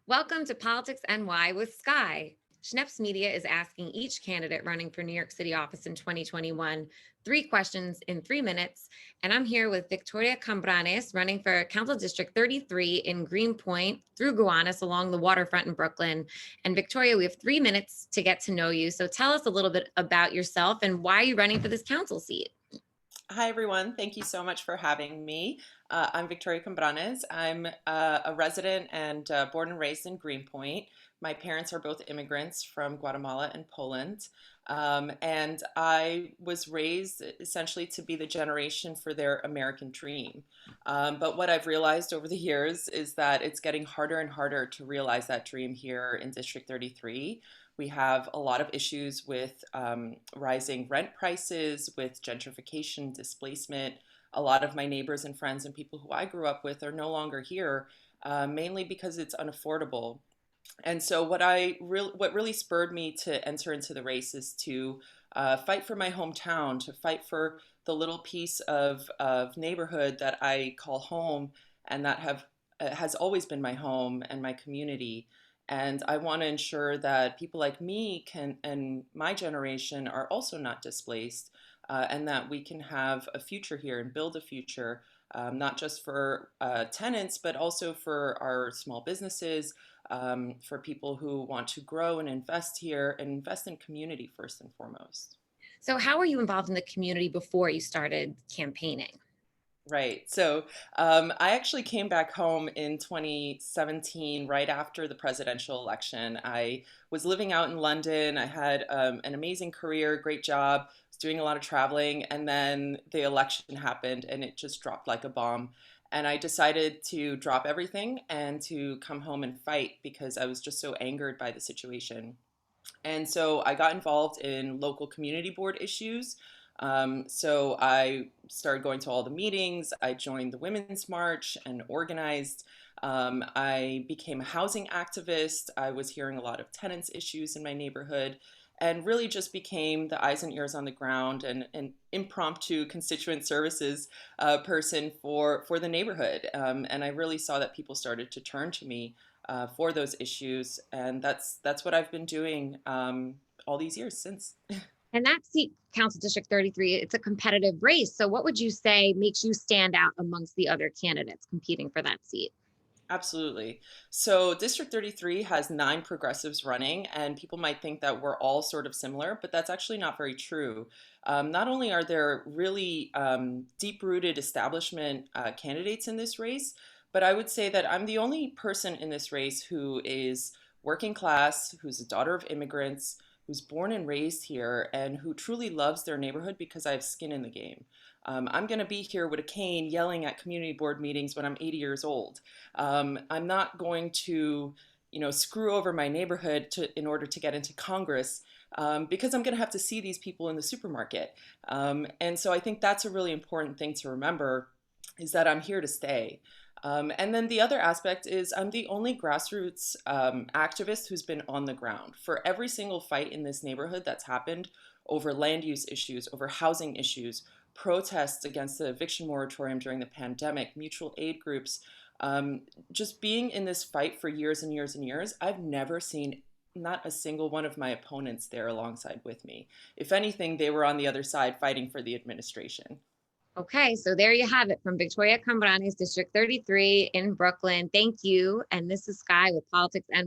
Welcome to Politics NY with Sky. Schneps Media is asking each candidate running for New York City office in 2021 3 questions in 3 minutes. And I'm here with Victoria Cambranes, running for Council District 33 in Greenpoint through Gowanus along the waterfront in Brooklyn. And Victoria, we have 3 minutes to get to know you. So tell us a little bit about yourself and why you're running for this council seat. Hi, everyone. Thank you so much for having me. I'm Victoria Cambranes. I'm a resident and born and raised in Greenpoint. My parents are both immigrants from Guatemala and Poland. And I was raised essentially to be the generation for their American dream. But what I've realized over the years is that it's getting harder and harder to realize that dream here in District 33. We have a lot of issues with rising rent prices, with gentrification, displacement. A lot of my neighbors and friends and people who I grew up with are no longer here, mainly because it's unaffordable. And so what really spurred me to enter into the race is to fight for my hometown, to fight for the little piece of neighborhood that I call home and that have has always been my home and my community. And I want to ensure that people like me can and my generation are also not displaced, and that we can have a future here and build a future, not just for tenants, but also for our small businesses, for people who want to grow and invest here and invest in community first and foremost. So, how were you involved in the community before you started campaigning? Right. So I actually came back home in 2017, right after the presidential election. I was living out in London. I had an amazing career, great job, was doing a lot of traveling, and then the election happened and it just dropped like a bomb. And I decided to drop everything and to come home and fight because I was just so angered by the situation. And so I got involved in local community board issues. So I started going to all the meetings. I joined the Women's March and organized. I became a housing activist. I was hearing a lot of tenants issues in my neighborhood and really just became the eyes and ears on the ground and an impromptu constituent services person for the neighborhood. And I really saw that people started to turn to me for those issues, and that's what I've been doing all these years since. And that seat, Council District 33, it's a competitive race. So, what would you say makes you stand out amongst the other candidates competing for that seat? Absolutely. So District 33 has 9 progressives running, and people might think that we're all sort of similar, but that's actually not very true. Not only are there really deep-rooted establishment candidates in this race, but I would say that I'm the only person in this race who is working class, who's a daughter of immigrants, who's born and raised here, and who truly loves their neighborhood because I have skin in the game. I'm going to be here with a cane yelling at community board meetings when I'm 80 years old. I'm not going to, screw over my neighborhood in order to get into Congress, because I'm going to have to see these people in the supermarket. And so I think that's a really important thing to remember is that I'm here to stay. And then the other aspect is I'm the only grassroots activist who's been on the ground. For every single fight in this neighborhood that's happened over land use issues, over housing issues, protests against the eviction moratorium during the pandemic, mutual aid groups, just being in this fight for years and years and years, I've never seen not a single one of my opponents there alongside with me. If anything, they were on the other side fighting for the administration. Okay, so there you have it from Victoria Cambranes, District 33 in Brooklyn. Thank you. And this is Sky with Politics NY.